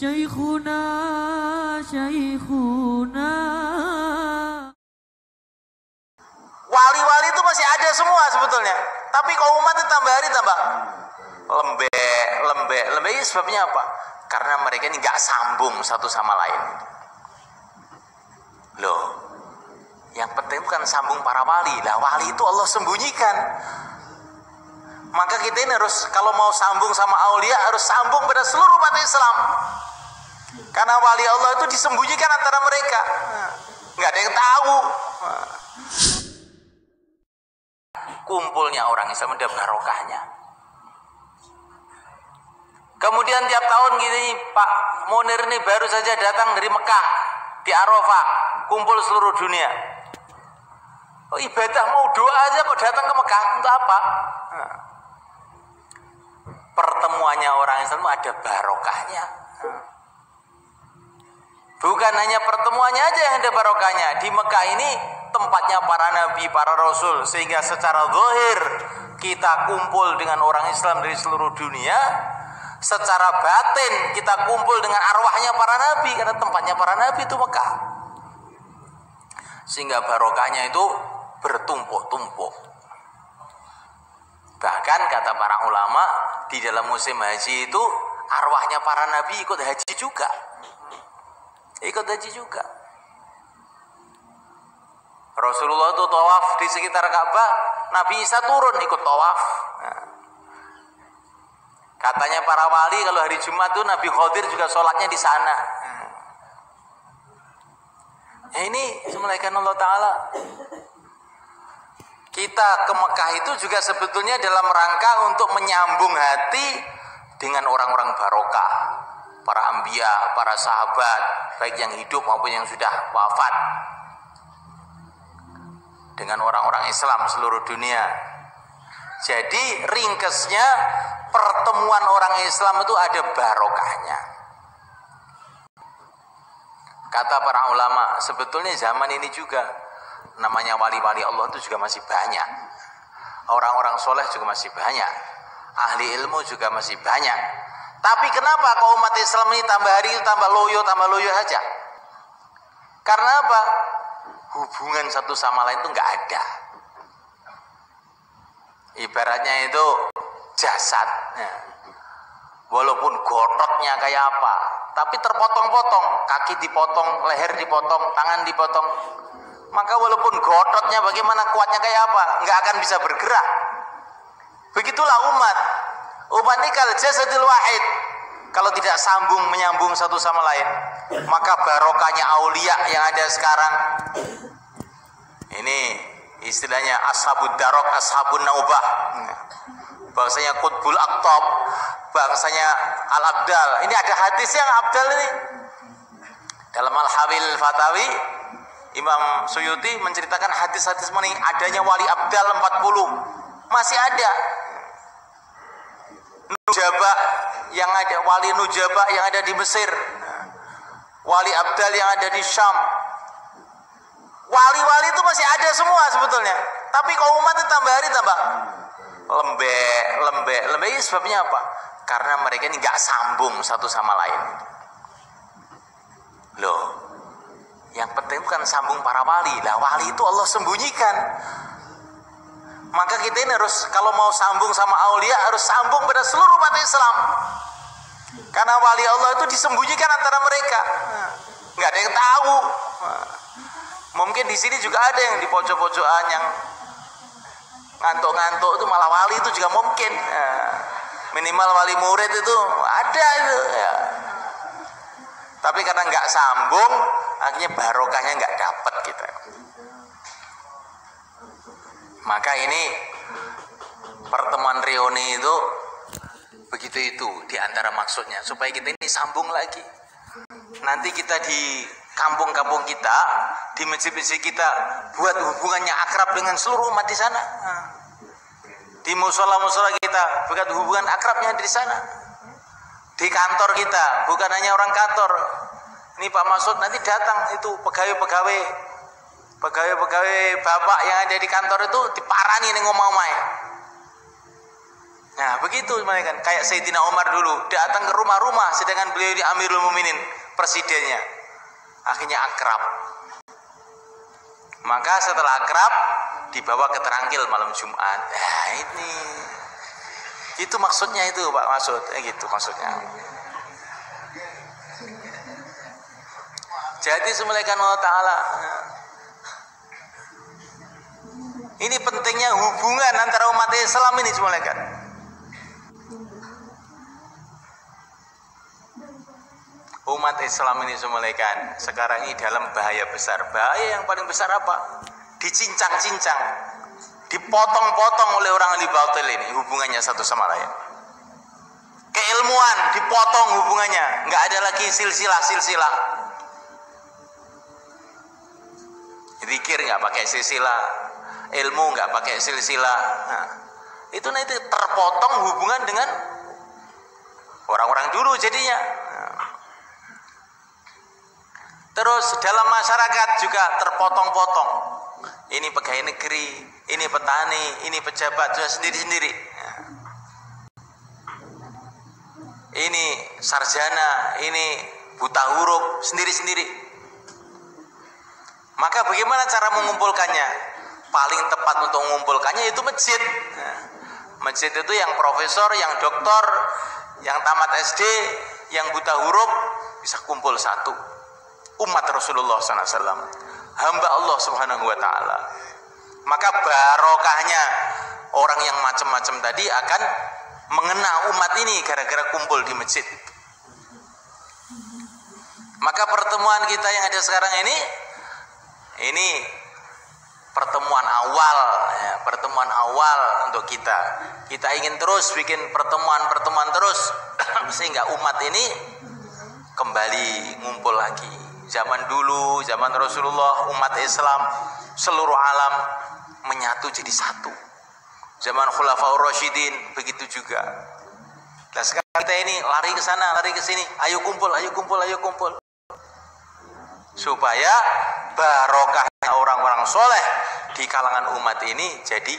Syekhuna, Syekhuna. Wali-wali itu masih ada semua sebetulnya. Tapi kalau umat itu tambah hari tambah lembek. Ini sebabnya apa? Karena mereka ini nggak sambung satu sama lain. Loh, yang penting bukan sambung para wali. Lah wali itu Allah sembunyikan. Maka kita ini harus kalau mau sambung sama aulia harus sambung pada seluruh umat Islam. Karena wali Allah itu disembunyikan antara mereka. Nggak ada yang tahu. Kumpulnya orang Islam ada barokahnya. Kemudian tiap tahun gini Pak Munir ini baru saja datang dari Mekah di Arafah, kumpul seluruh dunia. Oh, ibadah mau doa aja kok datang ke Mekah untuk apa? Pertemuannya orang Islam ada barokahnya. Bukan hanya pertemuannya aja yang ada barokahnya. Di Mekah ini tempatnya para nabi, para rasul, sehingga secara zahir kita kumpul dengan orang Islam dari seluruh dunia. Secara batin kita kumpul dengan arwahnya para nabi, karena tempatnya para nabi itu Mekah. Sehingga barokahnya itu bertumpuk-tumpuk. Bahkan kata para ulama, di dalam musim haji itu arwahnya para nabi ikut haji juga. Ikut haji juga. Rasulullah itu tawaf di sekitar Ka'bah, Nabi Isa turun ikut tawaf. Nah, katanya para wali kalau hari Jumat itu Nabi Khadir juga sholatnya di sana. Ya ini semulaikan Allah Ta'ala. Kita ke Mekah itu juga sebetulnya dalam rangka untuk menyambung hati dengan orang-orang barokah, para anbiya, para sahabat, baik yang hidup maupun yang sudah wafat, dengan orang-orang Islam seluruh dunia. Jadi ringkesnya pertemuan orang Islam itu ada barokahnya. Kata para ulama, sebetulnya zaman ini juga namanya wali-wali Allah itu juga masih banyak. Orang-orang soleh juga masih banyak. Ahli ilmu juga masih banyak. Tapi kenapa kalau umat Islam ini tambah hari tambah loyo saja? Karena apa? Hubungan satu sama lain itu nggak ada. Ibaratnya itu jasad. Walaupun gototnya kayak apa, tapi terpotong-potong, kaki dipotong, leher dipotong, tangan dipotong. Maka walaupun gototnya bagaimana kuatnya kayak apa, nggak akan bisa bergerak. Begitulah umat. Umat ini kal jasadil wahid. Kalau tidak sambung menyambung satu sama lain, maka barokahnya aulia yang ada sekarang ini istilahnya ashabud darok, ashabun naubah, bangsanya Qutbul Aqtab, bangsanya Al-Abdal. Ini ada hadis yang Abdal ini dalam Al-Hawil Fatawi. Imam Suyuti menceritakan hadis-hadis mengenai adanya wali Abdal 40 masih ada. Nujaba yang ada, wali Nujaba yang ada di Mesir, wali Abdal yang ada di Syam. Wali-wali itu masih ada semua sebetulnya. Tapi kalau umat itu tambah hari tambah lembek. Ini sebabnya apa? Karena mereka ini nggak sambung satu sama lain. Loh, yang penting bukan sambung para wali. Lah wali itu Allah sembunyikan. Maka kita ini harus kalau mau sambung sama aulia harus sambung pada seluruh umat Islam. Karena wali Allah itu disembunyikan antara mereka. Nggak ada yang tahu. Mungkin di sini juga ada yang di pojok-pojokan yang ngantuk-ngantuk itu malah wali itu juga mungkin. Minimal wali murid itu ada itu. Ya. Tapi karena nggak sambung, akhirnya barokahnya nggak dapat kita. Maka ini pertemuan reuni itu begitu itu diantara maksudnya supaya kita ini sambung lagi. Nanti kita di kampung-kampung kita, di masjid-masjid kita buat hubungannya akrab dengan seluruh umat di sana. Di musola-musola kita buat hubungan akrabnya di sana. Di kantor kita bukan hanya orang kantor. Ini Pak Masud nanti datang itu pegawai-pegawai bapak yang ada di kantor itu diparani ning omah-omah. Nah begitu mereka, kayak Sayyidina Umar dulu datang ke rumah-rumah sedangkan beliau ini Amirul Mukminin, presidennya. Akhirnya akrab. Maka setelah akrab dibawa ke Terangkil malam Jumat. Nah ini, itu maksudnya itu Pak, gitu maksudnya. Jadi semulaikan Allah Ta'ala, ini pentingnya hubungan antara umat Islam ini semulaikan. Umat Islam ini semulaikan sekarang ini dalam bahaya besar. Bahaya yang paling besar apa? Dicincang-cincang, dipotong-potong oleh orang ahli batil ini hubungannya satu sama lain. Keilmuan dipotong hubungannya, nggak ada lagi silsilah. Zikir nggak pakai silsilah, ilmu nggak pakai silsilah. Nah, itu nanti terpotong hubungan dengan orang-orang dulu jadinya. Nah. Terus dalam masyarakat juga terpotong-potong. Ini pegawai negeri, ini petani, ini pejabat juga sendiri-sendiri. Nah. Ini sarjana, ini buta huruf sendiri-sendiri. Maka bagaimana cara mengumpulkannya? Paling tepat untuk mengumpulkannya itu masjid. Nah, masjid itu yang profesor, yang doktor, yang tamat SD, yang buta huruf bisa kumpul satu. Umat Rasulullah SAW, hamba Allah Subhanahu Wa Taala. Maka barokahnya orang yang macam-macam tadi akan mengena umat ini gara-gara kumpul di masjid. Maka pertemuan kita yang ada sekarang ini pertemuan awal, ya, pertemuan awal untuk kita. Kita ingin terus bikin pertemuan terus sehingga umat ini kembali ngumpul lagi. Zaman dulu, zaman Rasulullah, umat Islam seluruh alam menyatu jadi satu. Zaman Khulafaur Rasyidin begitu juga. Nah sekarang kita ini lari ke sana, lari ke sini, ayo kumpul. Supaya barokahnya orang-orang soleh di kalangan umat ini jadi